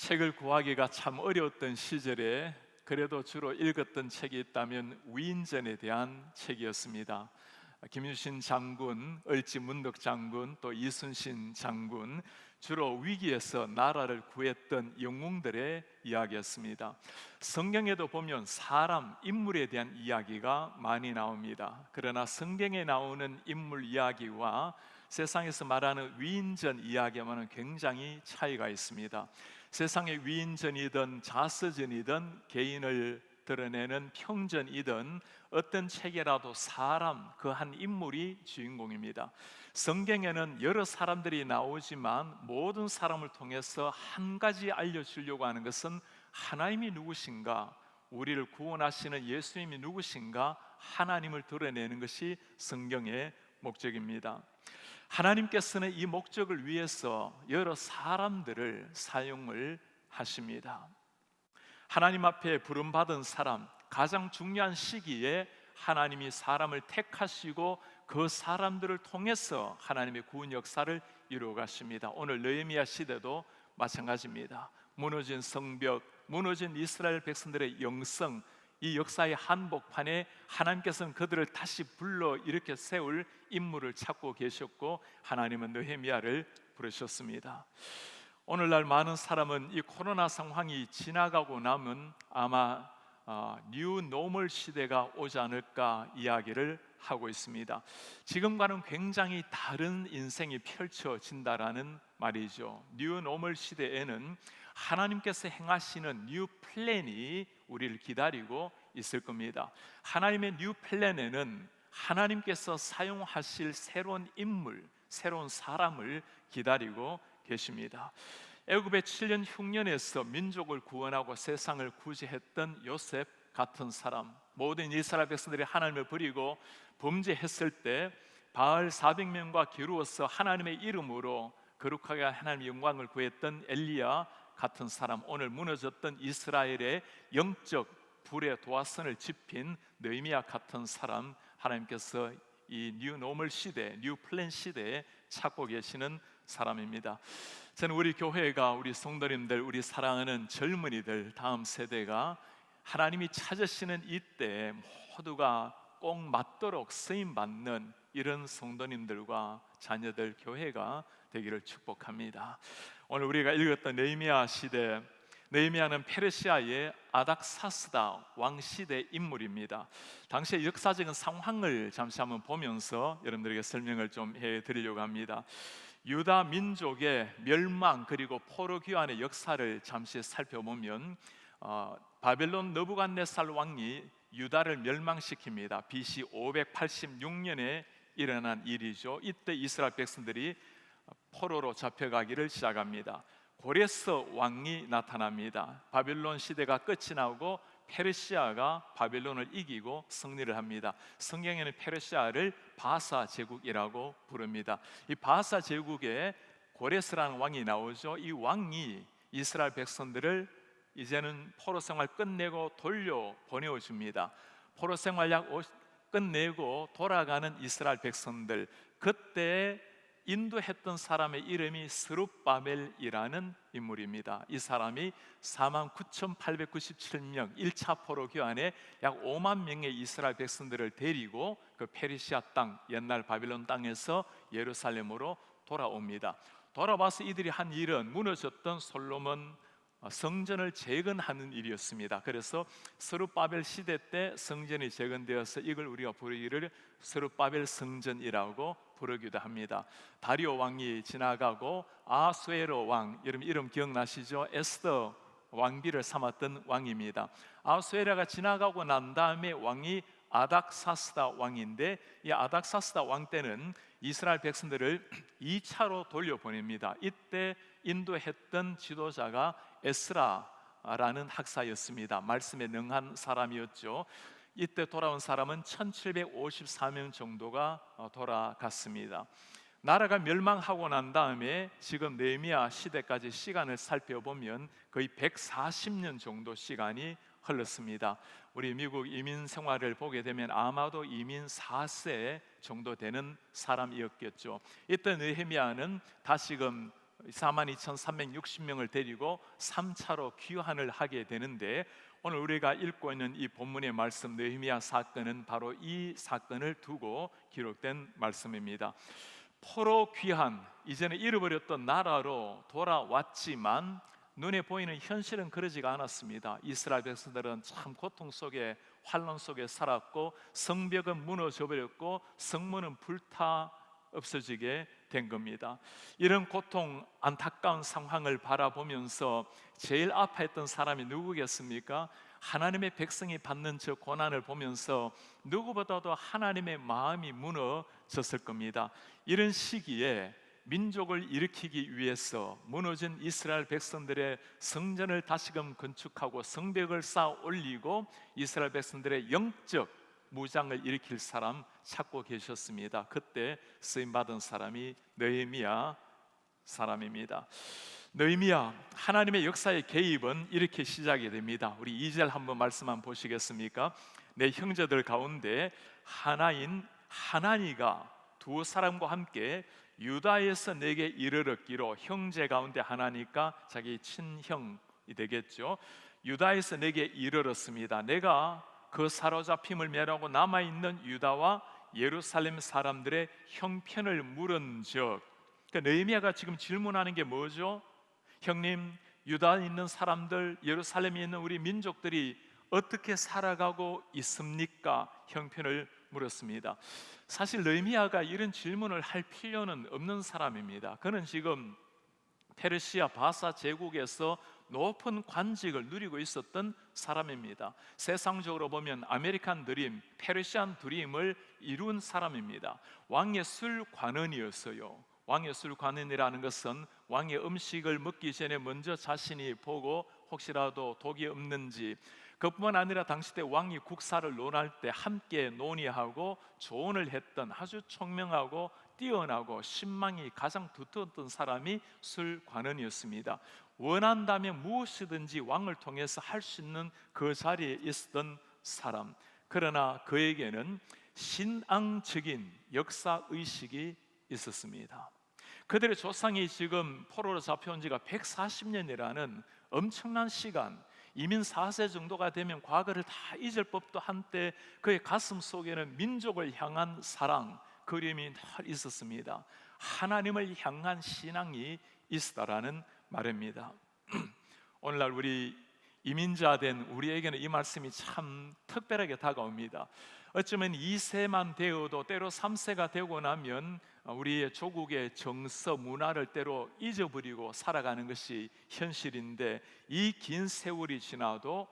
책을 구하기가 참 어려웠던 시절에 그래도 주로 읽었던 책이 있다면 위인전에 대한 책이었습니다. 김유신 장군, 을지 문덕 장군, 또 이순신 장군, 주로 위기에서 나라를 구했던 영웅들의 이야기였습니다. 성경에도 보면 사람, 인물에 대한 이야기가 많이 나옵니다. 그러나 성경에 나오는 인물 이야기와 세상에서 말하는 위인전 이야기와는 굉장히 차이가 있습니다. 세상의 위인전이든 자서전이든 개인을 드러내는 평전이든 어떤 책이라도 사람, 그 한 인물이 주인공입니다. 성경에는 여러 사람들이 나오지만 모든 사람을 통해서 한 가지 알려주려고 하는 것은 하나님이 누구신가, 우리를 구원하시는 예수님이 누구신가, 하나님을 드러내는 것이 성경의 목적입니다. 하나님께서는 이 목적을 위해서 여러 사람들을 사용을 하십니다. 하나님 앞에 부름받은 사람, 가장 중요한 시기에 하나님이 사람을 택하시고 그 사람들을 통해서 하나님의 구원 역사를 이루어 가십니다. 오늘 느헤미야 시대도 마찬가지입니다. 무너진 성벽, 무너진 이스라엘 백성들의 영성, 이 역사의 한복판에 하나님께서는 그들을 다시 불러 일으켜 세울 인물을 찾고 계셨고, 하나님은 느헤미야를 부르셨습니다. 오늘날 많은 사람은 이 코로나 상황이 지나가고 나면 아마 뉴 노멀 시대가 오지 않을까 이야기를 하고 있습니다. 지금과는 굉장히 다른 인생이 펼쳐진다라는 말이죠. 뉴 노멀 시대에는 하나님께서 행하시는 뉴 플랜이 우리를 기다리고 있을 겁니다. 하나님의 뉴 플랜에는 하나님께서 사용하실 새로운 인물, 새로운 사람을 기다리고 계십니다. 애굽의 7년 흉년에서 민족을 구원하고 세상을 구제했던 요셉 같은 사람, 모든 이스라엘 백성들이 하나님을 버리고 범죄했을 때 바알 400명과 겨루어서 하나님의 이름으로 거룩하게 하나님의 영광을 구했던 엘리야 같은 사람, 오늘 무너졌던 이스라엘의 영적 불의 도화선을 지핀 느헤미야 같은 사람, 하나님께서 이 뉴 노멀 시대, 뉴 플랜 시대에 찾고 계시는 사람입니다. 저는 우리 교회가, 우리 성도님들, 우리 사랑하는 젊은이들, 다음 세대가 하나님이 찾으시는 이때 모두가 꼭 맞도록 쓰임받는 이런 성도님들과 자녀들, 교회가 되기를 축복합니다. 오늘 우리가 읽었던 느헤미야 시대, 느헤미야는 페르시아의 아닥사스다 왕 시대 인물입니다. 당시의 역사적인 상황을 잠시 한번 보면서 여러분들에게 설명을 좀 해드리려고 합니다. 유다 민족의 멸망 그리고 포로 귀환의 역사를 잠시 살펴보면 바벨론 느부갓네살 왕이 유다를 멸망시킵니다. BC 586년에 일어난 일이죠. 이때 이스라엘 백성들이 포로로 잡혀가기를 시작합니다. 고레스 왕이 나타납니다. 바벨론 시대가 끝이 나고 페르시아가 바벨론을 이기고 승리를 합니다. 성경에는 페르시아를 바사 제국이라고 부릅니다. 이 바사 제국에 고레스라는 왕이 나오죠. 이 왕이 이스라엘 백성들을 이제는 포로 생활 끝내고 돌려 보내줍니다. 포로 생활 끝내고 돌아가는 이스라엘 백성들, 그때 인도했던 사람의 이름이 스룹바벨이라는 인물입니다. 이 사람이 49,897명 1차 포로 교환에 약 5만 명의 이스라엘 백성들을 데리고 그 페르시아 땅, 옛날 바빌론 땅에서 예루살렘으로 돌아옵니다. 돌아와서 이들이 한 일은 무너졌던 솔로몬 성전을 재건하는 일이었습니다. 그래서 스룹바벨 시대 때 성전이 재건되어서 이걸 우리가 부르기를 스룹바벨 성전이라고 부르기도 합니다. 다리오 왕이 지나가고 아수에로 왕, 여러분 이름 기억나시죠? 에스더 왕비를 삼았던 왕입니다. 아수에라가 지나가고 난 다음에 왕이 아닥사스다 왕인데, 이 아닥사스다 왕 때는 이스라엘 백성들을 2차로 돌려보냅니다. 이때 인도했던 지도자가 에스라라는 학사였습니다. 말씀에 능한 사람이었죠. 이때 돌아온 사람은 1754명 정도가 돌아갔습니다. 나라가 멸망하고 난 다음에 지금 느헤미야 시대까지 시간을 살펴보면 거의 140년 정도 시간이 흘렀습니다. 우리 미국 이민 생활을 보게 되면 아마도 이민 4세 정도 되는 사람이었겠죠. 이때 느헤미야는 다시금 42,360명을 데리고 3차로 귀환을 하게 되는데, 오늘 우리가 읽고 있는 이 본문의 말씀 느헤미야 사건은 바로 이 사건을 두고 기록된 말씀입니다. 포로 귀환, 이제는 잃어버렸던 나라로 돌아왔지만 눈에 보이는 현실은 그러지가 않았습니다. 이스라엘 백성들은 참 고통 속에, 환란 속에 살았고, 성벽은 무너져 버렸고 성문은 불타 없어지게 된 겁니다. 이런 고통, 안타까운 상황을 바라보면서 제일 아파했던 사람이 누구겠습니까? 하나님의 백성이 받는 저 고난을 보면서 누구보다도 하나님의 마음이 무너졌을 겁니다. 이런 시기에 민족을 일으키기 위해서 무너진 이스라엘 백성들의 성전을 다시금 건축하고 성벽을 쌓아 올리고 이스라엘 백성들의 영적 무장을 일으킬 사람 찾고 계셨습니다. 그때 쓰임받은 사람이 느헤미야 사람입니다. 느헤미야, 하나님의 역사의 개입은 이렇게 시작이 됩니다. 우리 2절 한번 말씀 한번 보시겠습니까? 내 형제들 가운데 하나인 하나니가 두 사람과 함께 유다에서 내게 이르렀기로, 형제 가운데 하나니까 자기 친형이 되겠죠. 유다에서 내게 이르렀습니다. 내가 그 사로잡힘을 면하고 남아있는 유다와 예루살렘 사람들의 형편을 물은즉, 그러니까 느헤미야가 지금 질문하는 게 뭐죠? 형님, 유다에 있는 사람들, 예루살렘에 있는 우리 민족들이 어떻게 살아가고 있습니까? 형편을 물었습니다. 사실 느헤미야가 이런 질문을 할 필요는 없는 사람입니다. 그는 지금 페르시아 바사 제국에서 높은 관직을 누리고 있었던 사람입니다. 세상적으로 보면 아메리칸 드림, 페르시안 드림을 이룬 사람입니다. 왕의 술관원이었어요. 왕의 술관원이라는 것은 왕의 음식을 먹기 전에 먼저 자신이 보고 혹시라도 독이 없는지, 그뿐만 아니라 당시 때 왕이 국사를 논할 때 함께 논의하고 조언을 했던 아주 총명하고 뛰어나고 신망이 가장 두터웠던 사람이 술관원이었습니다. 원한다면 무엇이든지 왕을 통해서 할 수 있는 그 자리에 있었던 사람. 그러나 그에게는 신앙적인 역사의식이 있었습니다. 그들의 조상이 지금 포로로 잡혀온 지가 140년이라는 엄청난 시간, 이민 4세 정도가 되면 과거를 다 잊을 법도 한때 그의 가슴 속에는 민족을 향한 사랑, 그림이 늘 있었습니다. 하나님을 향한 신앙이 있었다라는 말입니다. 오늘날 우리 이민자 된 우리에게는 이 말씀이 참 특별하게 다가옵니다. 어쩌면 2세만 되어도 때로 3세가 되고 나면 우리의 조국의 정서, 문화를 때로 잊어버리고 살아가는 것이 현실인데, 이 긴 세월이 지나도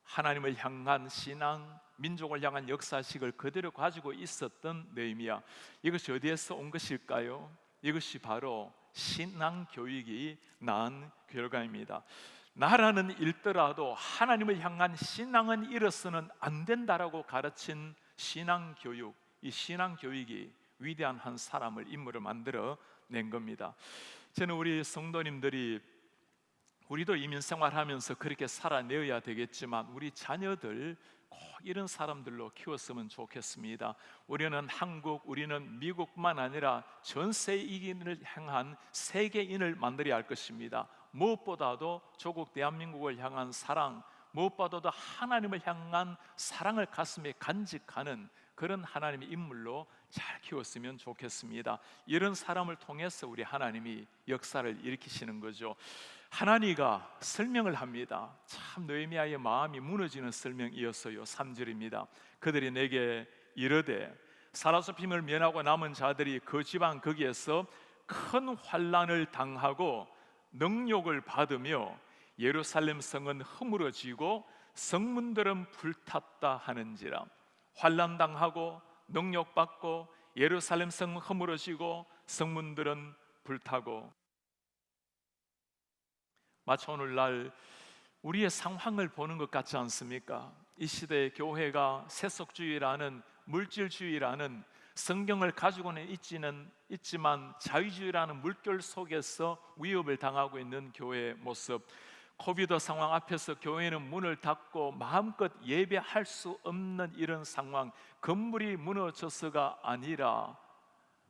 하나님을 향한 신앙, 민족을 향한 역사식을 그대로 가지고 있었던 느헤미야, 이것이 어디에서 온 것일까요? 이것이 바로 신앙 교육이 낳은 결과입니다. 나라는 잃더라도 하나님을 향한 신앙은 잃어서는 안 된다라고 가르친 신앙 교육, 이 신앙 교육이 위대한 한 사람을, 인물을 만들어 낸 겁니다. 저는 우리 성도님들이, 우리도 이민 생활하면서 그렇게 살아내어야 되겠지만 우리 자녀들 꼭 이런 사람들로 키웠으면 좋겠습니다. 우리는 한국, 우리는 미국뿐만 아니라 전 세계인을 향한 세계인을 만들어야 할 것입니다. 무엇보다도 조국 대한민국을 향한 사랑, 무엇보다도 하나님을 향한 사랑을 가슴에 간직하는 그런 하나님의 인물로 잘 키웠으면 좋겠습니다. 이런 사람을 통해서 우리 하나님이 역사를 일으키시는 거죠. 하나니가 설명을 합니다. 참 느헤미야의 마음이 무너지는 설명이었어요. 3절입니다. 그들이 내게 이르되 사로잡힘을 면하고 남은 자들이 그 지방 거기에서 큰 환난을 당하고 능욕을 받으며 예루살렘 성은 허물어지고 성문들은 불탔다 하는지라. 환난 당하고 능욕받고 예루살렘 성 허물어지고 성문들은 불타고, 마치 오늘날 우리의 상황을 보는 것 같지 않습니까? 이 시대의 교회가 세속주의라는, 물질주의라는, 성경을 가지고는 있지만 자유주의라는 물결 속에서 위협을 당하고 있는 교회의 모습, 코비드 상황 앞에서 교회는 문을 닫고 마음껏 예배할 수 없는 이런 상황, 건물이 무너져서가 아니라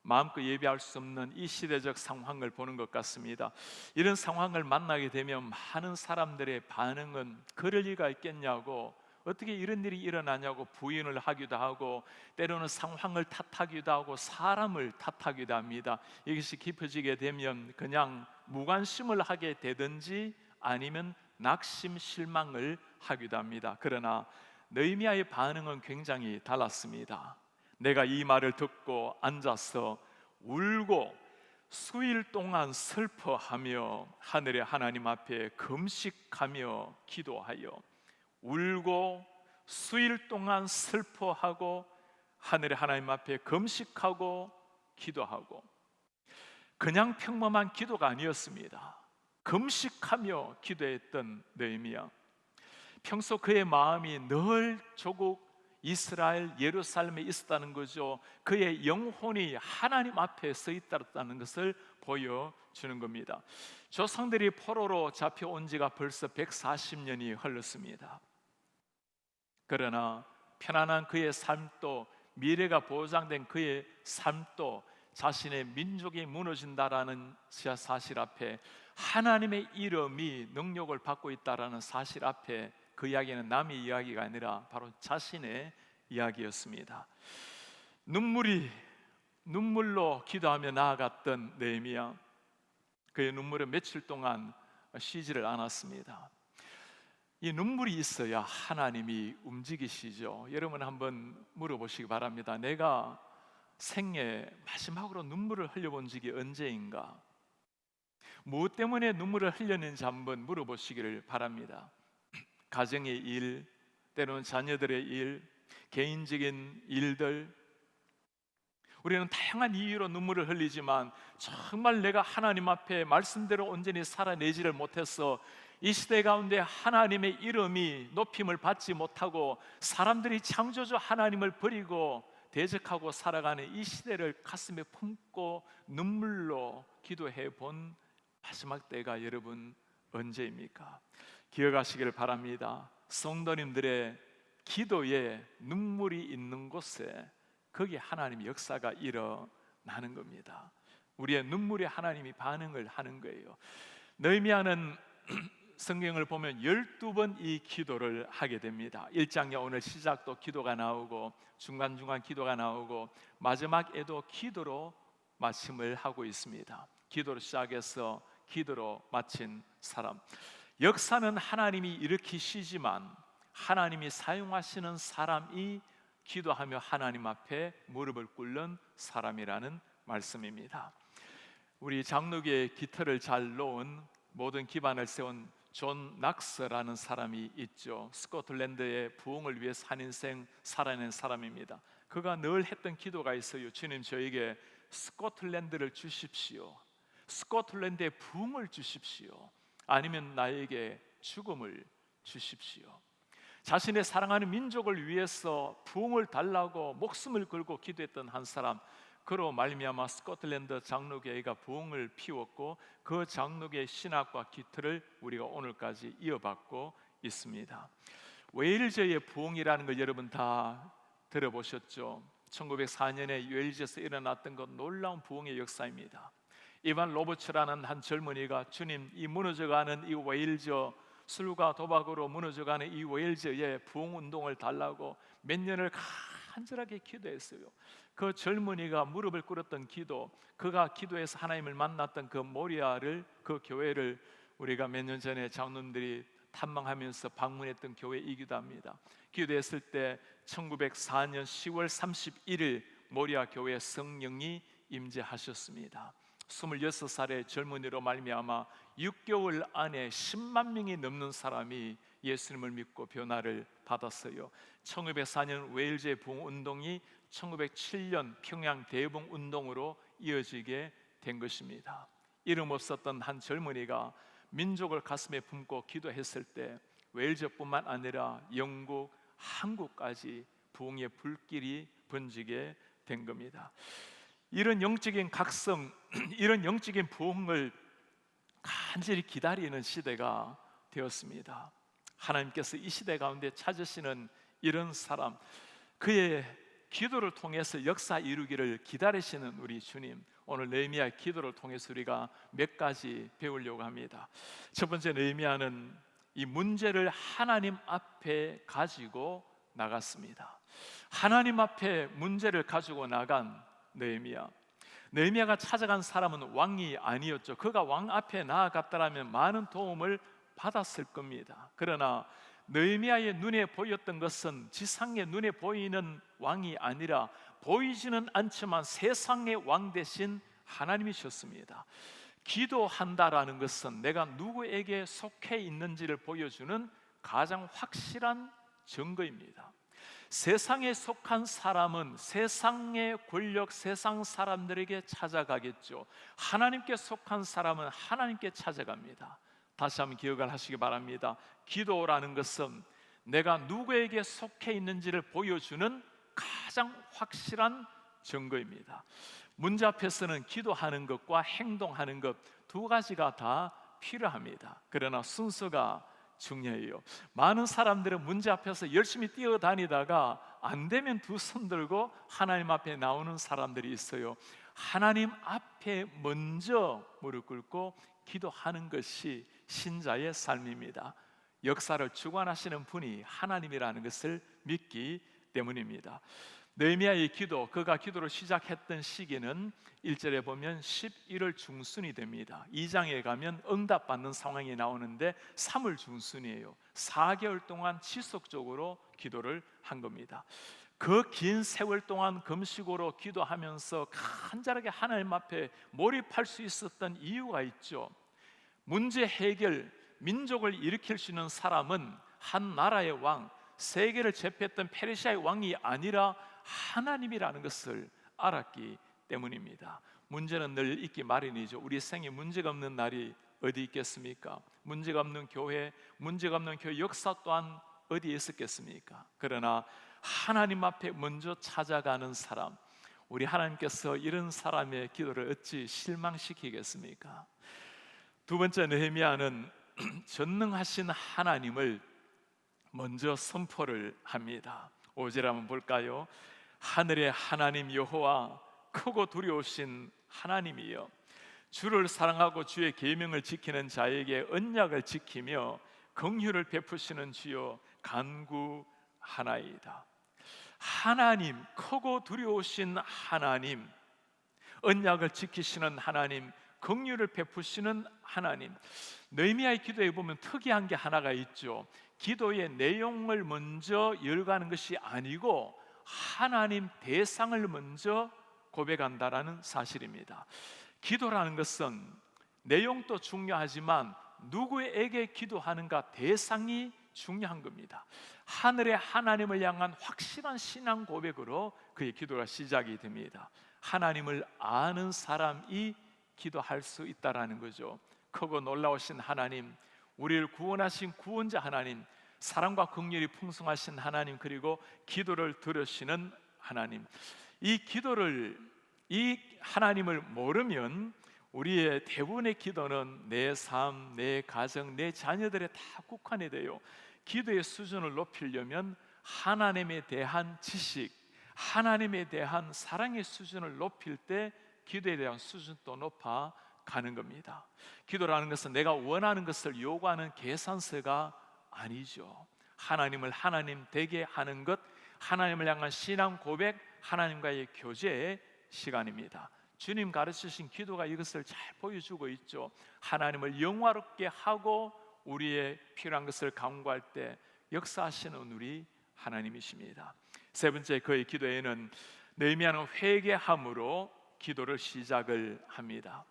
마음껏 예배할 수 없는 이 시대적 상황을 보는 것 같습니다. 이런 상황을 만나게 되면 많은 사람들의 반응은 그럴 리가 있겠냐고, 어떻게 이런 일이 일어나냐고 부인을 하기도 하고, 때로는 상황을 탓하기도 하고 사람을 탓하기도 합니다. 이것이 깊어지게 되면 그냥 무관심을 하게 되든지 아니면 낙심 실망을 하기도 합니다. 그러나 느헤미야의 반응은 굉장히 달랐습니다. 내가 이 말을 듣고 앉아서 울고 수일 동안 슬퍼하며 하늘의 하나님 앞에 금식하며 기도하여, 울고 수일 동안 슬퍼하고 하늘의 하나님 앞에 금식하고 기도하고, 그냥 평범한 기도가 아니었습니다. 금식하며 기도했던 느헤미야, 평소 그의 마음이 늘 조국 이스라엘 예루살렘에 있었다는 거죠. 그의 영혼이 하나님 앞에 서 있다는 것을 보여주는 겁니다. 조상들이 포로로 잡혀온 지가 벌써 140년이 흘렀습니다. 그러나 편안한 그의 삶도, 미래가 보장된 그의 삶도, 자신의 민족이 무너진다라는 사실 앞에, 하나님의 이름이 능력을 받고 있다라는 사실 앞에, 그 이야기는 남의 이야기가 아니라 바로 자신의 이야기였습니다. 눈물로 기도하며 나아갔던 느헤미야, 그의 눈물은 며칠 동안 쉬지를 않았습니다. 이 눈물이 있어야 하나님이 움직이시죠. 여러분 한번 물어보시기 바랍니다. 내가 생애 마지막으로 눈물을 흘려본 적이 언제인가? 무엇 때문에 눈물을 흘렸는지 한번 물어보시기를 바랍니다. 가정의 일, 때로는 자녀들의 일, 개인적인 일들, 우리는 다양한 이유로 눈물을 흘리지만 정말 내가 하나님 앞에 말씀대로 온전히 살아내지를 못해서 이 시대 가운데 하나님의 이름이 높임을 받지 못하고 사람들이 창조주 하나님을 버리고 대적하고 살아가는 이 시대를 가슴에 품고 눈물로 기도해 본 마지막 때가 여러분 언제입니까? 기억하시기를 바랍니다. 성도님들의 기도에 눈물이 있는 곳에 거기 하나님의 역사가 일어나는 겁니다. 우리의 눈물에 하나님이 반응을 하는 거예요. 느헤미야는 성경을 보면 12번 이 기도를 하게 됩니다. 1장에 오늘 시작도 기도가 나오고 중간중간 기도가 나오고 마지막에도 기도로 마침을 하고 있습니다. 기도로 시작해서 기도로 마친 사람, 역사는 하나님이 일으키시지만 하나님이 사용하시는 사람이 기도하며 하나님 앞에 무릎을 꿇는 사람이라는 말씀입니다. 우리 장로교의 기틀을 잘 놓은, 모든 기반을 세운 존 낙스라는 사람이 있죠. 스코틀랜드의 부흥을 위해 한 인생 살아낸 사람입니다. 그가 늘 했던 기도가 있어요. 주님, 저에게 스코틀랜드를 주십시오. 스코틀랜드의 부흥을 주십시오. 아니면 나에게 죽음을 주십시오. 자신의 사랑하는 민족을 위해서 부흥을 달라고 목숨을 걸고 기도했던 한 사람, 그로 말미암아 스코틀랜드 장로교회가 부흥을 피웠고 그 장로교의 신학과 기틀을 우리가 오늘까지 이어받고 있습니다. 웨일즈의 부흥이라는 걸 여러분 다 들어보셨죠? 1904년에 웨일즈에서 일어났던 그 놀라운 부흥의 역사입니다. 이반 로버츠라는 한 젊은이가 주님, 이 무너져가는 이 웨일즈, 술과 도박으로 무너져가는 이 웨일즈의 부흥 운동을 달라고 몇 년을 간절하게 기도했어요. 그 젊은이가 무릎을 꿇었던 기도, 그가 기도해서 하나님을 만났던 그 모리아를, 그 교회를 우리가 몇 년 전에 장로님들이 탐방하면서 방문했던 교회이기도 합니다. 기도했을 때 1904년 10월 31일 모리아 교회 성령이 임재하셨습니다. 26살의 젊은이로 말미암아 6개월 안에 10만 명이 넘는 사람이 예수님을 믿고 변화를 받았어요. 1904년 웨일즈의 부흥 운동이 1907년 평양 대붕 운동으로 이어지게 된 것입니다. 이름 없었던 한 젊은이가 민족을 가슴에 품고 기도했을 때 웨일즈뿐만 아니라 영국, 한국까지 부흥의 불길이 번지게 된 겁니다. 이런 영적인 각성, 이런 영적인 부흥을 간절히 기다리는 시대가 되었습니다. 하나님께서 이 시대 가운데 찾으시는 이런 사람, 그의 기도를 통해서 역사 이루기를 기다리시는 우리 주님, 오늘 느헤미야의 기도를 통해서 우리가 몇 가지 배우려고 합니다. 첫 번째, 느헤미야는 이 문제를 하나님 앞에 가지고 나갔습니다. 하나님 앞에 문제를 가지고 나간 느헤미야. 느헤미야가 찾아간 사람은 왕이 아니었죠. 그가 왕 앞에 나아갔다면 많은 도움을 받았을 겁니다. 그러나 느헤미야의 눈에 보였던 것은 지상의 눈에 보이는 왕이 아니라 보이지는 않지만 세상의 왕 대신 하나님이셨습니다. 기도한다라는 것은 내가 누구에게 속해 있는지를 보여주는 가장 확실한 증거입니다. 세상에 속한 사람은 세상의 권력, 세상 사람들에게 찾아가겠죠. 하나님께 속한 사람은 하나님께 찾아갑니다. 다시 한번 기억을 하시기 바랍니다. 기도라는 것은 내가 누구에게 속해 있는지를 보여주는 가장 확실한 증거입니다. 문제 앞에서는 기도하는 것과 행동하는 것 두 가지가 다 필요합니다. 그러나 순서가 중요해요. 많은 사람들은 문제 앞에서 열심히 뛰어다니다가 안 되면 두 손 들고 하나님 앞에 나오는 사람들이 있어요. 하나님 앞에 먼저 무릎 꿇고 기도하는 것이 신자의 삶입니다. 역사를 주관하시는 분이 하나님이라는 것을 믿기 때문입니다. 느헤미야의 기도, 그가 기도를 시작했던 시기는 1절에 보면 11월 중순이 됩니다. 2장에 가면 응답받는 상황이 나오는데 3월 중순이에요. 4개월 동안 지속적으로 기도를 한 겁니다. 그 긴 세월 동안 금식으로 기도하면서 간절하게 하나님 앞에 몰입할 수 있었던 이유가 있죠. 문제 해결, 민족을 일으킬 수 있는 사람은 한 나라의 왕, 세계를 제패했던 페르시아의 왕이 아니라 하나님이라는 것을 알았기 때문입니다. 문제는 늘 있기 마련이죠. 우리 생에 문제가 없는 날이 어디 있겠습니까? 문제가 없는 교회, 문제가 없는 교회 역사 또한 어디에 있었겠습니까? 그러나 하나님 앞에 먼저 찾아가는 사람, 우리 하나님께서 이런 사람의 기도를 어찌 실망시키겠습니까? 두 번째, 느헤미야는 전능하신 하나님을 먼저 선포를 합니다. 5절 한번 볼까요? 하늘의 하나님 여호와, 크고 두려우신 하나님이여, 주를 사랑하고 주의 계명을 지키는 자에게 언약을 지키며 긍휼을 베푸시는 주여 간구하나이다. 하나님, 크고 두려우신 하나님, 언약을 지키시는 하나님, 긍휼을 베푸시는 하나님. 느헤미야의 기도에 보면 특이한 게 하나가 있죠. 기도의 내용을 먼저 열거하는 것이 아니고 하나님 대상을 먼저 고백한다라는 사실입니다. 기도라는 것은 내용도 중요하지만 누구에게 기도하는가, 대상이 중요한 겁니다. 하늘의 하나님을 향한 확실한 신앙 고백으로 그의 기도가 시작이 됩니다. 하나님을 아는 사람이 기도할 수 있다라는 거죠. 크고 놀라우신 하나님, 우리를 구원하신 구원자 하나님, 사랑과 긍휼이 풍성하신 하나님, 그리고 기도를 들으시는 하나님. 이 하나님을 모르면 우리의 대부분의 기도는 내 삶, 내 가정, 내 자녀들에 다 국한이 돼요. 기도의 수준을 높이려면 하나님에 대한 지식, 하나님에 대한 사랑의 수준을 높일 때 기도에 대한 수준도 높아 가는 겁니다. 기도라는 것은 내가 원하는 것을 요구하는 계산서가 아니죠. 하나님을 하나님 되게 하는 것, 하나님을 향한 신앙 고백, 하나님과의 교제의 시간입니다. 주님 가르치신 기도가 이것을 잘 보여주고 있죠. 하나님을 영화롭게 하고 우리의 필요한 것을 간구할 때 역사하시는 우리 하나님이십니다. 세 번째, 그의 기도에는 느헤미야는 회개함으로 기도를 시작을 합니다.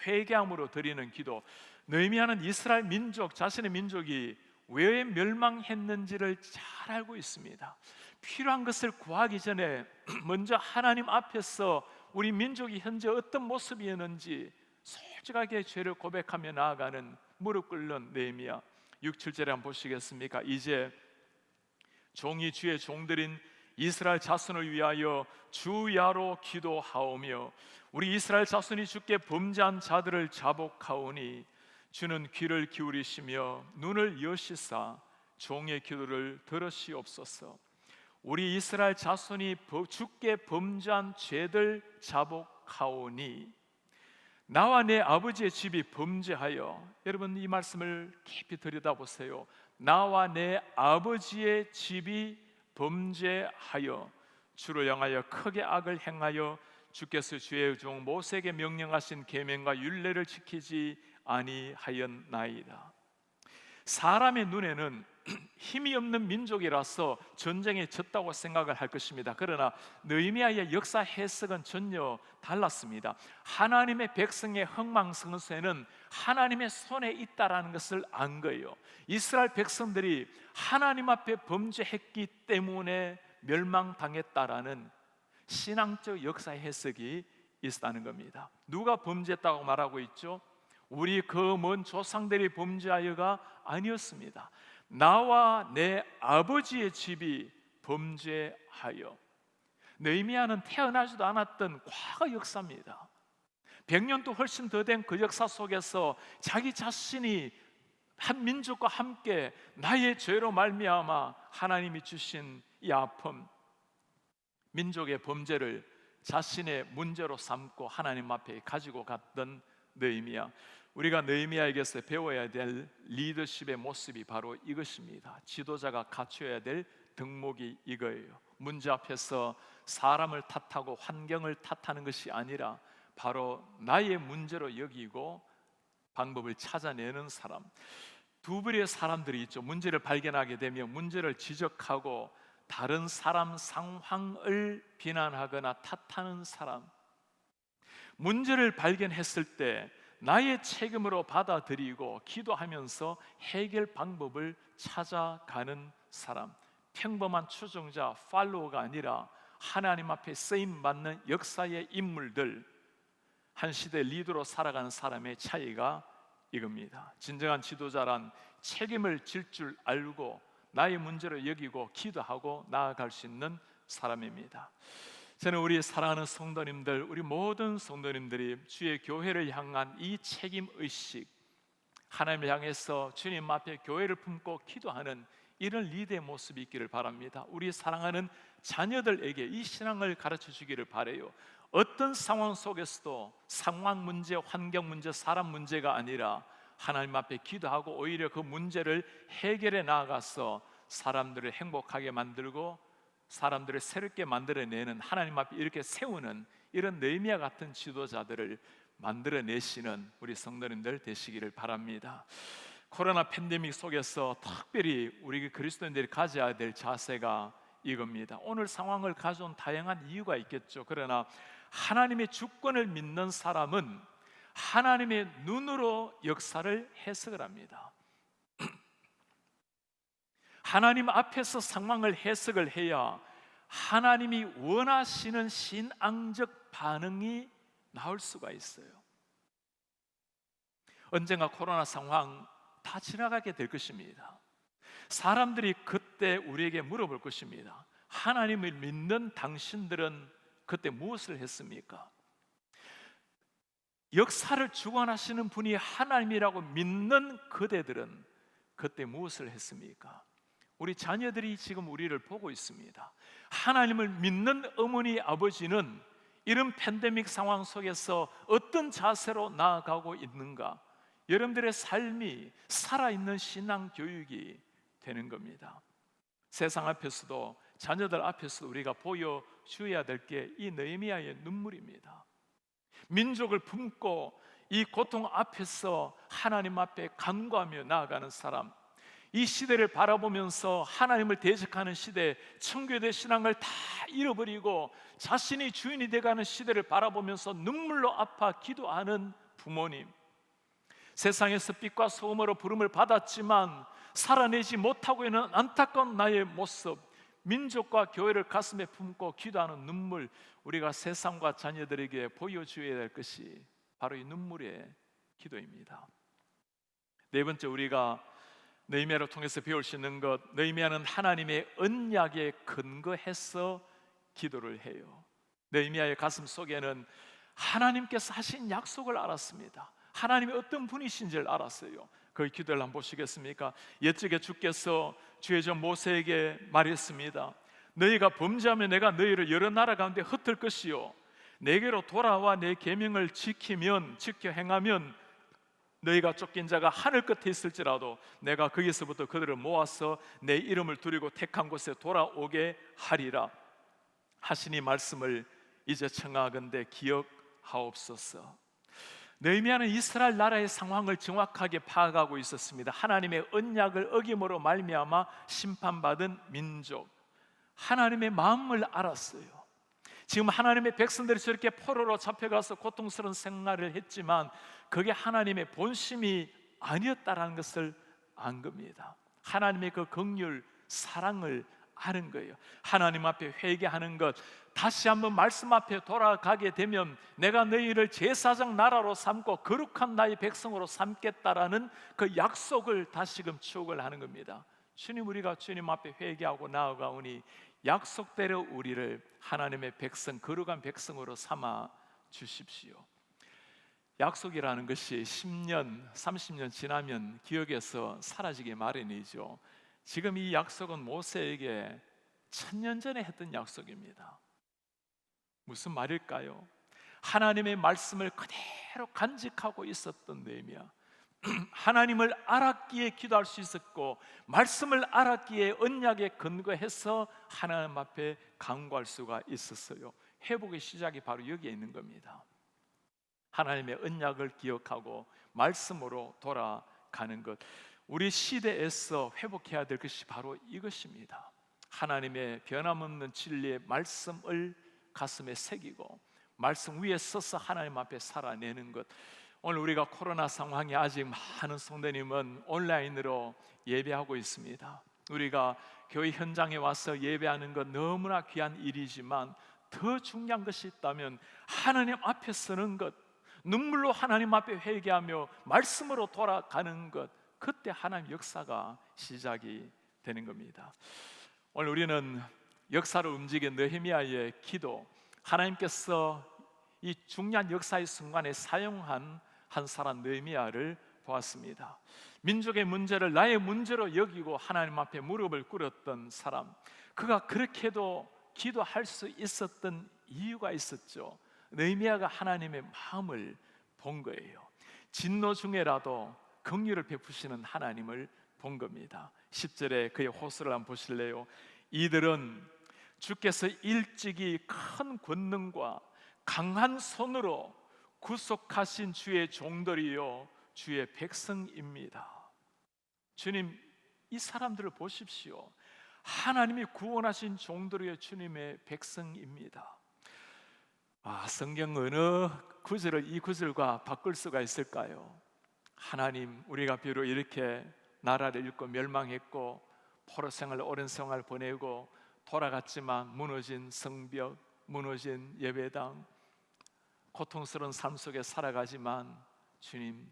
회개함으로 드리는 기도. 느헤미야는 이스라엘 민족, 자신의 민족이 왜 멸망했는지를 잘 알고 있습니다. 필요한 것을 구하기 전에 먼저 하나님 앞에서 우리 민족이 현재 어떤 모습이었는지 솔직하게 죄를 고백하며 나아가는 무릎 꿇는 느헤미야. 6, 7절에 한번 보시겠습니까? 이제 종이 주의 종들인 이스라엘 자손을 위하여 주야로 기도하오며 우리 이스라엘 자손이 주께 범죄한 자들을 자복하오니 주는 귀를 기울이시며 눈을 여시사 종의 기도를 들으시옵소서. 우리 이스라엘 자손이 주께 범죄한 죄들 자복하오니 나와 내 아버지의 집이 범죄하여, 여러분 이 말씀을 깊이 들여다보세요. 나와 내 아버지의 집이 범죄하여 주를 향하여 크게 악을 행하여 주께서 주의 종 모세에게 명령하신 계명과 율례를 지키지 아니하였나이다. 사람의 눈에는 힘이 없는 민족이라서 전쟁에 졌다고 생각을 할 것입니다. 그러나 느헤미야의 역사 해석은 전혀 달랐습니다. 하나님의 백성의 흥망성쇠는 하나님의 손에 있다라는 것을 안 거예요. 이스라엘 백성들이 하나님 앞에 범죄했기 때문에 멸망당했다라는 신앙적 역사 해석이 있다는 겁니다. 누가 범죄했다고 말하고 있죠? 우리 그 먼 조상들이 범죄하여가 아니었습니다. 나와 내 아버지의 집이 범죄하여. 느헤미야는 태어나지도 않았던 과거 역사입니다. 100년도 훨씬 더 된 그 역사 속에서 자기 자신이 한 민족과 함께 나의 죄로 말미암아 하나님이 주신 이 아픔, 민족의 범죄를 자신의 문제로 삼고 하나님 앞에 가지고 갔던 느헤미야. 우리가 느헤미야에게서 배워야 될 리더십의 모습이 바로 이것입니다. 지도자가 갖춰야 될 덕목이 이거예요. 문제 앞에서 사람을 탓하고 환경을 탓하는 것이 아니라 바로 나의 문제로 여기고 방법을 찾아내는 사람. 두 부류의 사람들이 있죠. 문제를 발견하게 되면 문제를 지적하고 다른 사람 상황을 비난하거나 탓하는 사람. 문제를 발견했을 때 나의 책임으로 받아들이고 기도하면서 해결 방법을 찾아가는 사람. 평범한 추종자, 팔로워가 아니라 하나님 앞에 쓰임받는 역사의 인물들, 한 시대 리더로 살아가는 사람의 차이가 이겁니다. 진정한 지도자란 책임을 질 줄 알고 나의 문제를 여기고 기도하고 나아갈 수 있는 사람입니다. 저는 우리 사랑하는 성도님들, 우리 모든 성도님들이 주의 교회를 향한 이 책임의식, 하나님을 향해서 주님 앞에 교회를 품고 기도하는 이런 리더의 모습이 있기를 바랍니다. 우리 사랑하는 자녀들에게 이 신앙을 가르쳐 주기를 바라요. 어떤 상황 속에서도 상황 문제, 환경 문제, 사람 문제가 아니라 하나님 앞에 기도하고 오히려 그 문제를 해결해 나아가서 사람들을 행복하게 만들고 사람들을 새롭게 만들어내는, 하나님 앞에 이렇게 세우는 이런 느헤미야 같은 지도자들을 만들어내시는 우리 성도님들 되시기를 바랍니다. 코로나 팬데믹 속에서 특별히 우리 그리스도인들이 가져야 될 자세가 이겁니다. 오늘 상황을 가져온 다양한 이유가 있겠죠. 그러나 하나님의 주권을 믿는 사람은 하나님의 눈으로 역사를 해석을 합니다. 하나님 앞에서 상황을 해석을 해야 하나님이 원하시는 신앙적 반응이 나올 수가 있어요. 언젠가 코로나 상황 다 지나가게 될 것입니다. 사람들이 그때 우리에게 물어볼 것입니다. 하나님을 믿는 당신들은 그때 무엇을 했습니까? 역사를 주관하시는 분이 하나님이라고 믿는 그대들은 그때 무엇을 했습니까? 우리 자녀들이 지금 우리를 보고 있습니다. 하나님을 믿는 어머니, 아버지는 이런 팬데믹 상황 속에서 어떤 자세로 나아가고 있는가? 여러분들의 삶이 살아있는 신앙 교육이 되는 겁니다. 세상 앞에서도 자녀들 앞에서도 우리가 보여줘야 될 게 이 느헤미야의 눈물입니다. 민족을 품고 이 고통 앞에서 하나님 앞에 간구하며 나아가는 사람, 이 시대를 바라보면서 하나님을 대적하는 시대, 청교대 신앙을 다 잃어버리고 자신이 주인이 돼가는 시대를 바라보면서 눈물로 아파 기도하는 부모님, 세상에서 빛과 소금으로 부름을 받았지만 살아내지 못하고 있는 안타까운 나의 모습, 민족과 교회를 가슴에 품고 기도하는 눈물, 우리가 세상과 자녀들에게 보여줘야 될 것이 바로 이 눈물의 기도입니다. 네 번째, 우리가 느헤미야를 통해서 배울 수 있는 것, 느헤미야는 하나님의 언약에 근거해서 기도를 해요. 느헤미야의 가슴 속에는 하나님께서 하신 약속을 알았습니다. 하나님이 어떤 분이신지를 알았어요. 그 기도를 한번 보시겠습니까? 옛적에 주께서 주의 종 모세에게 말했습니다. 너희가 범죄하면 내가 너희를 여러 나라 가운데 흩을 것이요 내게로 돌아와 내 계명을 지켜 행하면 너희가 쫓긴 자가 하늘 끝에 있을지라도 내가 거기서부터 그들을 모아서 내 이름을 두리고 택한 곳에 돌아오게 하리라 하시니 말씀을 이제 청하건대 기억하옵소서. 느헤미야는 이스라엘 나라의 상황을 정확하게 파악하고 있었습니다. 하나님의 언약을 어김으로 말미암아 심판받은 민족, 하나님의 마음을 알았어요. 지금 하나님의 백성들이 저렇게 포로로 잡혀가서 고통스러운 생활을 했지만 그게 하나님의 본심이 아니었다라는 것을 안 겁니다. 하나님의 그 긍휼, 사랑을 아는 거예요. 하나님 앞에 회개하는 것, 다시 한번 말씀 앞에 돌아가게 되면 내가 너희를 제사장 나라로 삼고 거룩한 나의 백성으로 삼겠다라는 그 약속을 다시금 추억을 하는 겁니다. 주님, 우리가 주님 앞에 회개하고 나아가오니 약속대로 우리를 하나님의 백성, 거룩한 백성으로 삼아 주십시오. 약속이라는 것이 10년, 30년 지나면 기억에서 사라지기 마련이죠. 지금 이 약속은 모세에게 1000년 전에 했던 약속입니다. 무슨 말일까요? 하나님의 말씀을 그대로 간직하고 있었던 느헤미야, 하나님을 알았기에 기도할 수 있었고 말씀을 알았기에 언약에 근거해서 하나님 앞에 간구할 수가 있었어요. 회복의 시작이 바로 여기에 있는 겁니다. 하나님의 언약을 기억하고 말씀으로 돌아가는 것, 우리 시대에서 회복해야 될 것이 바로 이것입니다. 하나님의 변함없는 진리의 말씀을 가슴에 새기고 말씀 위에 서서 하나님 앞에 살아내는 것. 오늘 우리가 코로나 상황이 아직 많은 성도님은 온라인으로 예배하고 있습니다. 우리가 교회 현장에 와서 예배하는 것 너무나 귀한 일이지만 더 중요한 것이 있다면 하나님 앞에 서는 것, 눈물로 하나님 앞에 회개하며 말씀으로 돌아가는 것, 그때 하나님 역사가 시작이 되는 겁니다. 오늘 우리는 역사를 움직인 느헤미야의 기도, 하나님께서 이 중요한 역사의 순간에 사용한 한 사람 느헤미야를 보았습니다. 민족의 문제를 나의 문제로 여기고 하나님 앞에 무릎을 꿇었던 사람, 그가 그렇게도 기도할 수 있었던 이유가 있었죠. 느헤미야가 하나님의 마음을 본 거예요. 진노 중에라도 긍휼을 베푸시는 하나님을 본 겁니다. 10절에 그의 호소를 한번 보실래요? 이들은 주께서 일찍이 큰 권능과 강한 손으로 구속하신 주의 종들이요 주의 백성입니다. 주님, 이 사람들을 보십시오. 하나님이 구원하신 종들이요 주님의 백성입니다. 성경 어느 구절을 이 구절과 바꿀 수가 있을까요? 하나님, 우리가 비록 이렇게 나라를 잃고 멸망했고 포로 생활, 오랜 생활 보내고 돌아갔지만 무너진 성벽, 무너진 예배당, 고통스러운 삶 속에 살아가지만 주님,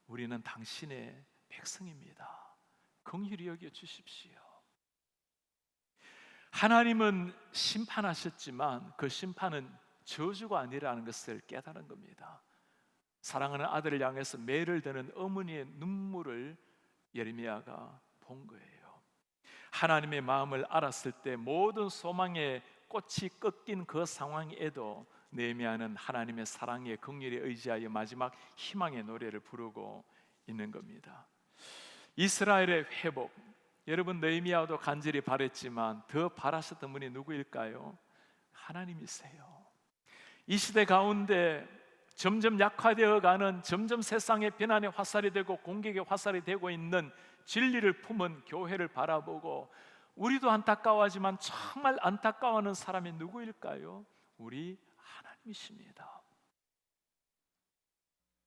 우리는 당신의 백성입니다. 긍휼히 여겨 주십시오. 하나님은 심판하셨지만 그 심판은 저주가 아니라는 것을 깨달은 겁니다. 사랑하는 아들을 향해서 매를 드는 어머니의 눈물을 예레미야가 본 거예요. 하나님의 마음을 알았을 때 모든 소망의 꽃이 꺾인 그 상황에도 느헤미야는 하나님의 사랑의 긍휼에 의지하여 마지막 희망의 노래를 부르고 있는 겁니다. 이스라엘의 회복, 여러분 느헤미야도 간절히 바랬지만 더 바라셨던 분이 누구일까요? 하나님이세요. 이 시대 가운데 점점 약화되어가는, 점점 세상의 비난의 화살이 되고 공격의 화살이 되고 있는 진리를 품은 교회를 바라보고 우리도 안타까워하지만 정말 안타까워하는 사람이 누구일까요? 우리 하나님이십니다.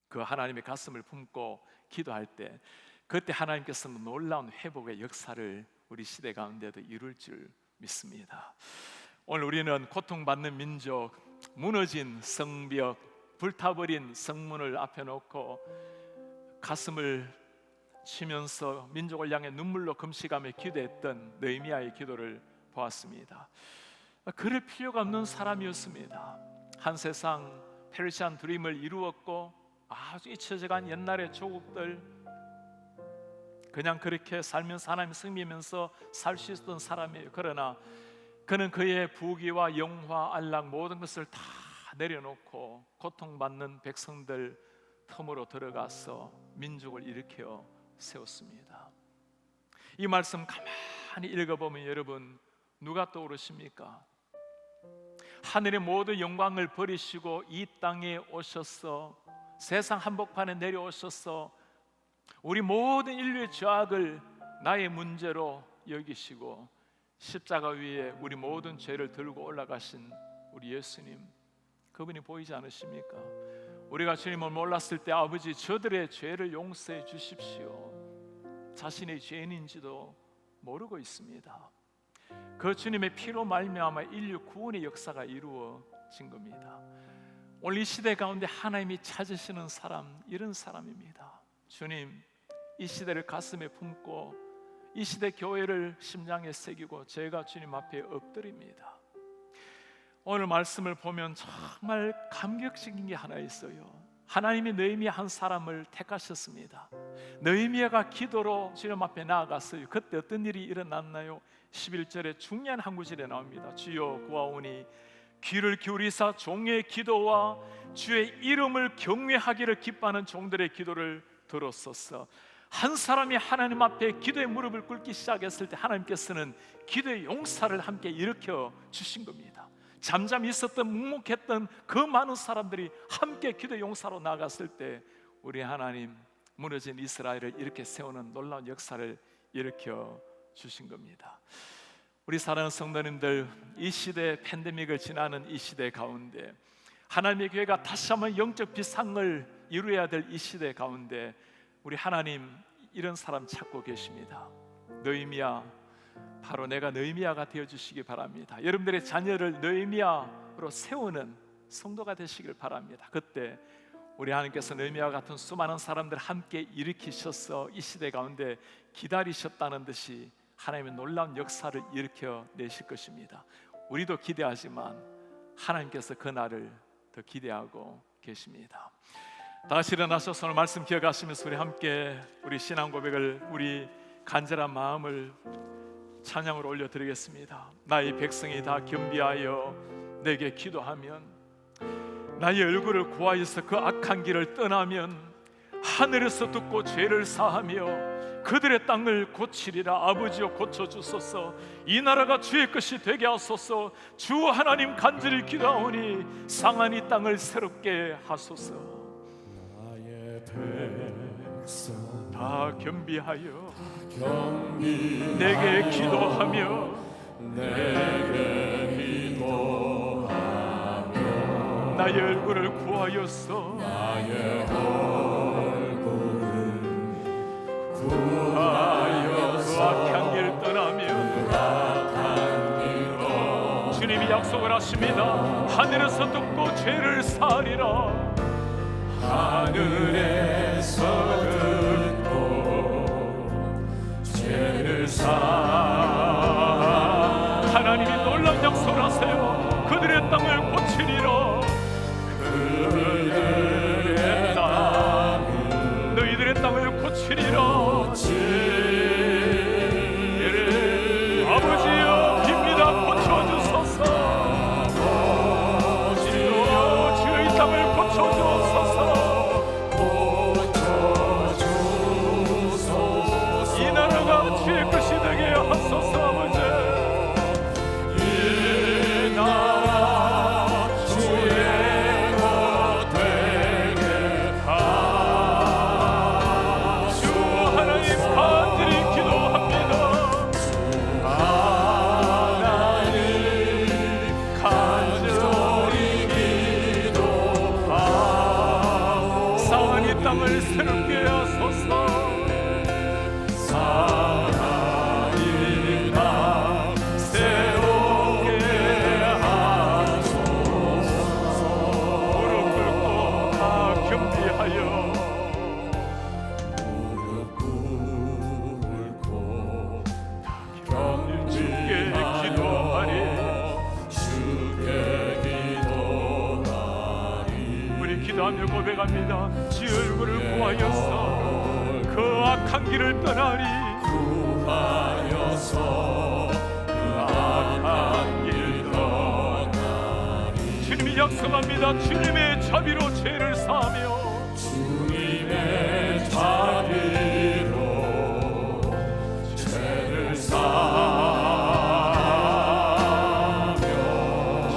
그 하나님의 가슴을 품고 기도할 때 그때 하나님께서는 놀라운 회복의 역사를 우리 시대 가운데도 이룰 줄 믿습니다. 오늘 우리는 고통받는 민족, 무너진 성벽, 불타버린 성문을 앞에 놓고 가슴을 치면서 민족을 향해 눈물로 금식하며 기도했던 느헤미야의 기도를 보았습니다. 그럴 필요가 없는 사람이었습니다. 한 세상 페르시안 드림을 이루었고 아주 잊혀져간 옛날의 조국들, 그냥 그렇게 살면서 하나님 섬기면서 살 수 있었던 사람이에요. 그러나 그는 그의 부귀와 영화, 안락 모든 것을 다 내려놓고 고통받는 백성들 틈으로 들어가서 민족을 일으켜 세웠습니다. 이 말씀 가만히 읽어보면 여러분 누가 떠오르십니까? 하늘의 모든 영광을 버리시고 이 땅에 오셔서 세상 한복판에 내려오셔서 우리 모든 인류의 죄악을 나의 문제로 여기시고 십자가 위에 우리 모든 죄를 들고 올라가신 우리 예수님, 그분이 보이지 않으십니까? 우리가 주님을 몰랐을 때 아버지 저들의 죄를 용서해 주십시오, 자신의 죄인인지도 모르고 있습니다. 그 주님의 피로 말미암아 인류 구원의 역사가 이루어진 겁니다. 오늘 이 시대 가운데 하나님이 찾으시는 사람, 이런 사람입니다. 주님, 이 시대를 가슴에 품고 이 시대 교회를 심장에 새기고 제가 주님 앞에 엎드립니다. 오늘 말씀을 보면 정말 감격적인 게 하나 있어요. 하나님이 느헤미야 한 사람을 택하셨습니다. 느헤미야가 기도로 주님 앞에 나아갔어요. 그때 어떤 일이 일어났나요? 11절에 중요한 한 구절에 나옵니다. 주여 구하오니 귀를 기울이사 종의 기도와 주의 이름을 경외하기를 기뻐하는 종들의 기도를 들었소서. 한 사람이 하나님 앞에 기도의 무릎을 꿇기 시작했을 때 하나님께서는 기도의 용사를 함께 일으켜 주신 겁니다. 잠잠히 있었던 묵묵했던 그 많은 사람들이 함께 기도의 용사로 나갔을 때 우리 하나님 무너진 이스라엘을 이렇게 세우는 놀라운 역사를 일으켜 주신 겁니다. 우리 사랑하는 성도님들, 이 시대 팬데믹을 지나는 이 시대 가운데 하나님의 교회가 다시 한번 영적 비상을 이루어야 될 이 시대 가운데 우리 하나님 이런 사람 찾고 계십니다. 느헤미야, 바로 내가 느헤미야가 되어주시기 바랍니다. 여러분들의 자녀를 느헤미야로 세우는 성도가 되시길 바랍니다. 그때 우리 하나님께서 느헤미야 같은 수많은 사람들 함께 일으키셔서 이 시대 가운데 기다리셨다는 듯이 하나님의 놀라운 역사를 일으켜 내실 것입니다. 우리도 기대하지만 하나님께서 그 날을 더 기대하고 계십니다. 다 같이 일어나셔서 오늘 말씀 기억하시면서 우리 함께 우리 신앙 고백을, 우리 간절한 마음을 찬양으로 올려드리겠습니다. 나의 백성이 다 겸비하여 내게 기도하면, 나의 얼굴을 구하여서 그 악한 길을 떠나면 하늘에서 듣고 죄를 사하며 그들의 땅을 고치리라. 아버지여 고쳐주소서. 이 나라가 주의 것이 되게 하소서. 주 하나님 간절히 기도하오니 상한 이 땅을 새롭게 하소서. 나의 백성 다 겸비하여 내게 기도하며 나의 얼굴을 구하여서 그 악한 길 떠나면 주님이 약속을 하십니다. 하늘에서 듣고 죄를 사하리라. 하늘에서 듣고 죄를 사하. 하나님이 놀라운 약속을 하세요. 그들의 땅을 고치리라. 그들의 땅, 너희들의 땅을 고치리라. 아버지여 빕니다. 고쳐주소서. 주의 땅을 고쳐주소서. 이 나라가 주의 것이 되게 하소서. 아버지, 이 나라 주의 것 되게 하소서. 주 하나님 간절히 기도합니다. 하나님 간절히 기도하오. 상한 이 땅을 새롭게 하소서. 상한 이 땅 새롭게 하소서. 무릎 꿇고 다 겸비하여 주께 기도하리. 우리 기도하며 고백합니다. 주의 얼굴을 구하여서 그 악한 길을 떠나리. 구하여서 그 악한 약속합니다. 주님의 자비로 죄를 사하며 주님의 자비로 죄를 사하며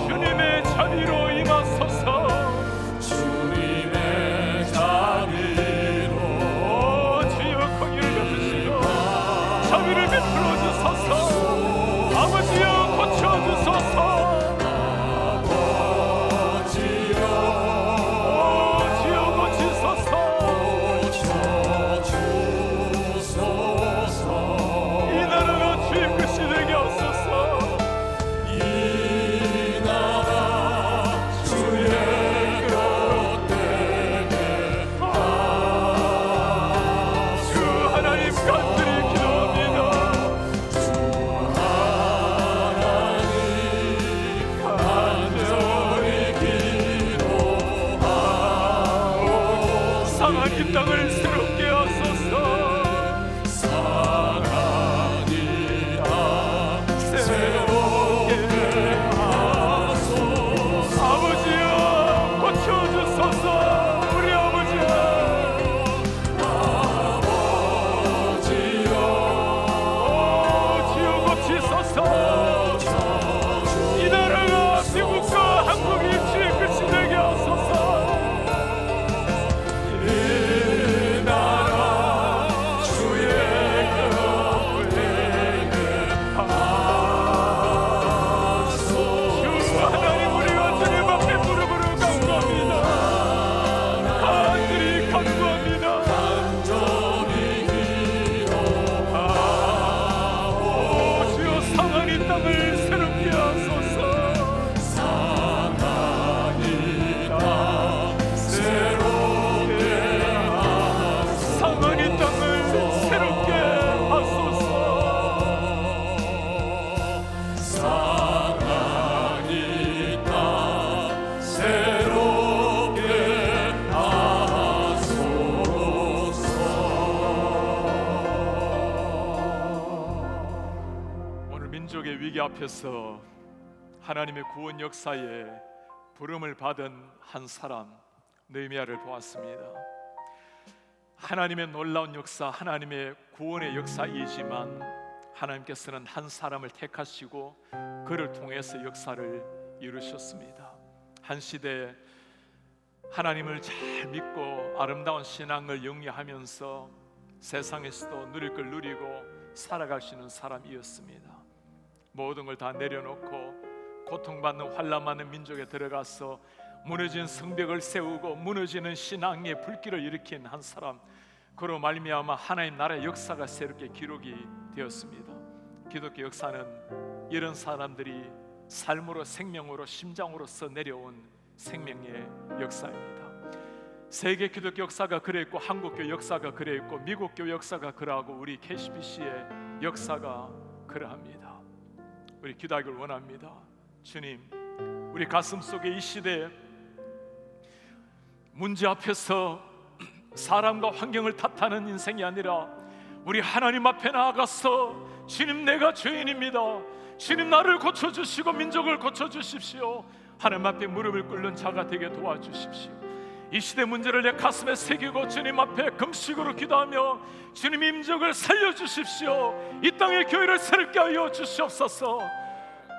주님의 자비로 임하소서. 주님의 자비로 주여 긍휼을 베푸시고 자비를 베풀어 주소서. 아버지여 고쳐 주소서. 주여 고치소서. 고쳐주소서. 이 나라가 주의 것이 되게 하소서. 이 나라 주의 것 되게 주 하나님 간절히 기도합니다. 간절히 기도하오. 상한 이 땅을 새롭게 하소서. 사랑이 다 새롭게 하소서. 아버지여 고쳐 주소서. 우리 아버지여 주여 고치소서. 이 나라가 미국과 한국이 주의 끝이 되게 하소서. 이 나라 주의 것 되게 하소서. 주 하나님 우리가 주님 앞에 무릎으로 간구합니다. 간절히 간구합니다. 간절히 기도하오. 주여 상한 이 땅을 새롭게 하소서. 사랑이 다 새롭게 상한 이 땅을 새롭게 하소서. 사랑이 다 새롭게 하소서. 오늘 민족의 위기 앞에서 하나님의 구원 역사에 부름을 받은 한 사람 느헤미야를 보았습니다. 하나님의 놀라운 역사, 하나님의 구원의 역사이지만 하나님께서는 한 사람을 택하시고 그를 통해서 역사를 이루셨습니다. 한 시대에 하나님을 잘 믿고 아름다운 신앙을 영위하면서 세상에서도 누릴 걸 누리고 살아가시는 사람이었습니다. 모든 걸 다 내려놓고 고통받는 환난 많은 민족에 들어가서 무너진 성벽을 세우고 무너지는 신앙의 불길을 일으킨 한 사람, 그로 말미암아 하나님 나라의 역사가 새롭게 기록이 되었습니다. 기독교 역사는 이런 사람들이 삶으로 생명으로 심장으로서 내려온 생명의 역사입니다. 세계 기독교 역사가 그랬고 한국교 역사가 그랬고 미국교 역사가 그러하고 우리 KCBC의 역사가 그러합니다. 우리 기도하기를 원합니다. 주님, 우리 가슴 속에 이 시대에 문제 앞에서 사람과 환경을 탓하는 인생이 아니라 우리 하나님 앞에 나아가서 주님 내가 죄인입니다, 주님 나를 고쳐주시고 민족을 고쳐주십시오, 하나님 앞에 무릎을 꿇는 자가 되게 도와주십시오. 이 시대 문제를 내 가슴에 새기고 주님 앞에 금식으로 기도하며 주님 민족을 살려주십시오. 이 땅의 교회를 새롭게 하여 주시옵소서.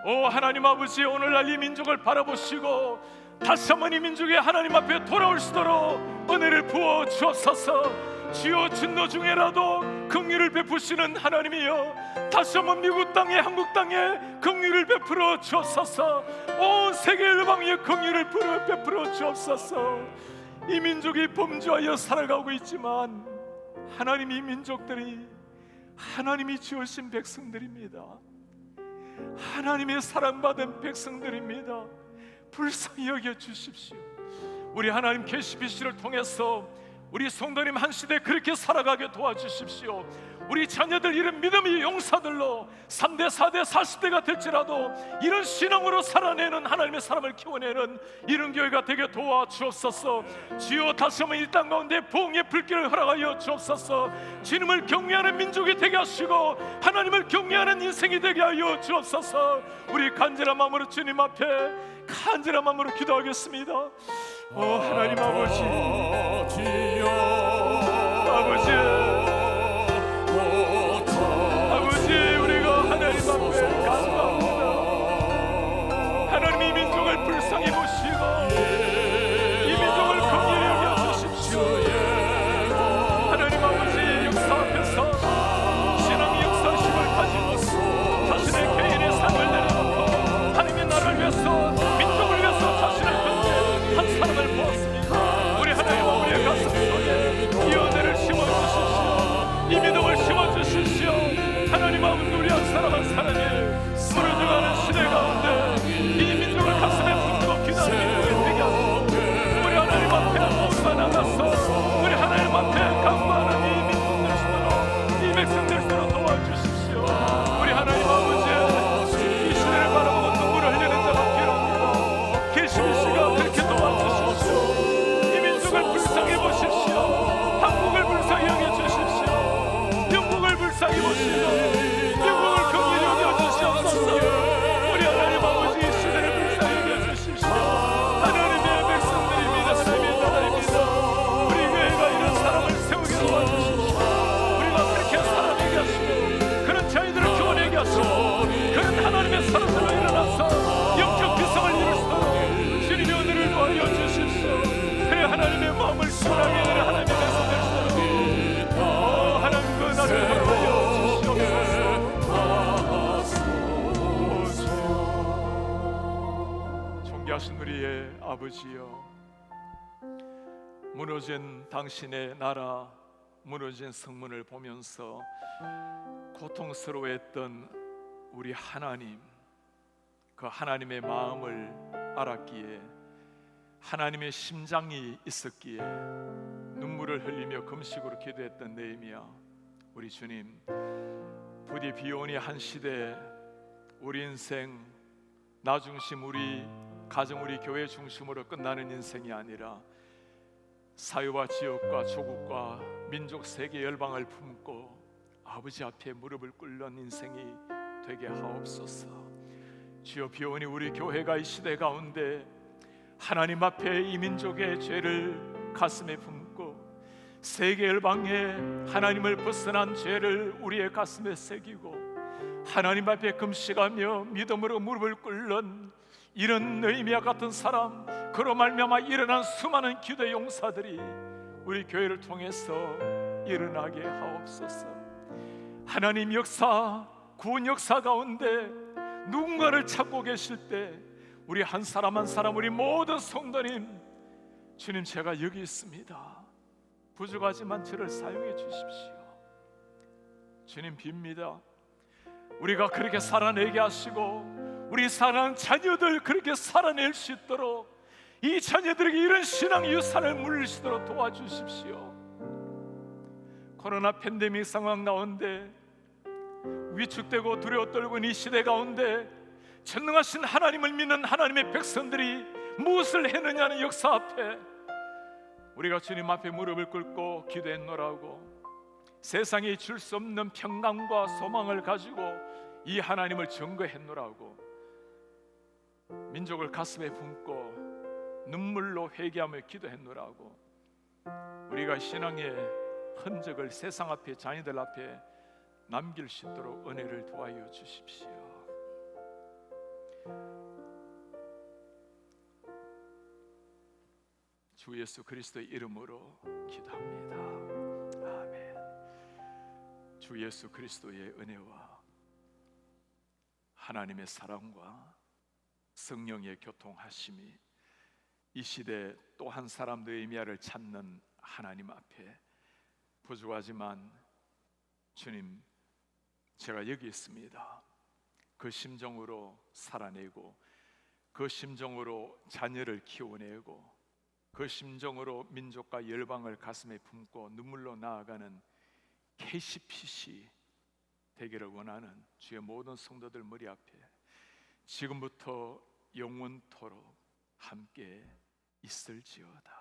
오 하나님 아버지, 오늘날 이 민족을 바라보시고 다시 한번 이 민족이 하나님 앞에 돌아올 수 있도록 은혜를 부어 주옵소서. 주여, 진노 중에라도 긍휼을 베푸시는 하나님이여, 다시 한번 미국 땅에 한국 땅에 긍휼을 베풀어 주옵소서. 온 세계 열방에 긍휼을 베풀어 주옵소서. 이 민족이 범죄하여 살아가고 있지만 하나님, 이 민족들이 하나님이 지으신 백성들입니다. 하나님의 사랑받은 백성들입니다. 불쌍히 여겨 주십시오. 우리 하나님 KCBC를 통해서 우리 성도님 한 시대 그렇게 살아가게 도와주십시오. 우리 자녀들 이런 믿음의 용사들로 3대 4대 40대가 될지라도 이런 신앙으로 살아내는 하나님의 사람을 키워내는 이런 교회가 되게 도와주옵소서. 주여 다시 한번 이 땅 가운데 부흥의 불길을 허락하여 주옵소서. 주님을 경외하는 민족이 되게 하시고 하나님을 경외하는 인생이 되게 하여 주옵소서. 우리 간절한 마음으로 주님 앞에 간절한 마음으로 기도하겠습니다. 하나님 아버지, 아버지, 우리가 하나님 앞에 간구합니다. 하나님 이 민족을 불쌍히 보시고 이 민족을 긍휼히 여겨주십시오. 하나님 아버지, 역사 앞에서 신앙의 역사심을 가지고 자신의 개인의 삶을 내려놓고 하나님의 나라를 위해서 민족을 위해서 자신을 건진 한 사람을 보았습니다. 우리 하나님 우리의 가슴 속에 이 은혜를 심어주십시오. 이 믿음을 심어주십시오. 하나님 아버지, 우리 한 사람 한 사람이 무너져가는 시대 가운데 이 민족을 가슴에 품고 기다리는 우리 되게 하시고 우리 하나님 앞에 목사 나가서 우리 하나님 앞에 간구하는 이 민족들 수로 이 백성들 수로 도와주십시오. 우리 하나님 아버지, 이 시대를 바라보고 눈물을 흘리는 자가 필요합니다. 계시는 시가 그렇게 도와주십시오. 이 민족을 불쌍히 보십시오. 한국을 불쌍히 여겨주십시오. 영국을 불쌍히 보시고 영국을 긍휼히 여겨주시옵소서. 우리 하나님 아버지, 이 시대를 불쌍히 여겨주십시오. 하나님의 백성들이 믿었습니다. 나라입니다. 우리 교회가 이런 사람을 세우게 도와주십시오. 우리가 그렇게 살아내게 하시고 그런 자녀들을 교원하게 하시고 그런 하나님의 사람들로 일어나서 영적 비성을 이룰 수 있도록 주님의 은혜를 도와여 주십시오. 그래 하나님의 마음을 순하게 하는 하나님의 백성들 수도 하나님 그 나를 허락하여 주시옵소서. 존귀하신 우리의 아버지여, 무너진 당신의 나라, 무너진 성문을 보면서 고통스러워했던 우리 하나님, 그 하나님의 마음을 알았기에 하나님의 심장이 있었기에 눈물을 흘리며 금식으로 기도했던 느헤미야, 우리 주님, 부디 비오니 한 시대 우리 인생 나 중심, 우리 가정, 우리 교회 중심으로 끝나는 인생이 아니라 사회와 지역과 조국과 민족, 세계 열방을 품고 아버지 앞에 무릎을 꿇는 인생이 되게 하옵소서. 주여, 비오니 우리 교회가 이 시대 가운데 하나님 앞에 이 민족의 죄를 가슴에 품고 세계 열방에 하나님을 벗어난 죄를 우리의 가슴에 새기고 하나님 앞에 금식하며 믿음으로 무릎을 꿇는 이런 느헤미야 같은 사람, 그로 말미암아 일어난 수많은 기도의 용사들이 우리 교회를 통해서 일어나게 하옵소서. 하나님 역사, 구원 역사 가운데 누군가를 찾고 계실 때 우리 한 사람 한 사람, 우리 모든 성도님, 주님 제가 여기 있습니다. 부족하지만 저를 사용해 주십시오. 주님 빕니다. 우리가 그렇게 살아내게 하시고 우리 사랑하는 자녀들 그렇게 살아낼 수 있도록 이 자녀들에게 이런 신앙 유산을 물리시도록 도와주십시오. 코로나 팬데믹 상황 가운데 위축되고 두려워 떨고 있는 이 시대 가운데 전능하신 하나님을 믿는 하나님의 백성들이 무엇을 했느냐는 역사 앞에 우리가 주님 앞에 무릎을 꿇고 기도했노라고 세상에 줄 수 없는 평강과 소망을 가지고 이 하나님을 증거했노라고 민족을 가슴에 품고 눈물로 회개하며 기도했노라고 우리가 신앙의 흔적을 세상 앞에, 자녀들 앞에 남길 수 있도록 은혜를 도와여 주십시오. 주 예수 그리스도의 이름으로 기도합니다. 아멘. 주 예수 그리스도의 은혜와 하나님의 사랑과 성령의 교통하심이 이 시대 또 한 사람 느헤미야를 찾는 하나님 앞에 부족하지만 주님 제가 여기 있습니다. 그 심정으로 살아내고 그 심정으로 자녀를 키워내고 그 심정으로 민족과 열방을 가슴에 품고 눈물로 나아가는 KCPC 되기를 원하는 주의 모든 성도들 머리 앞에 지금부터 영원토록 함께 있을지어다.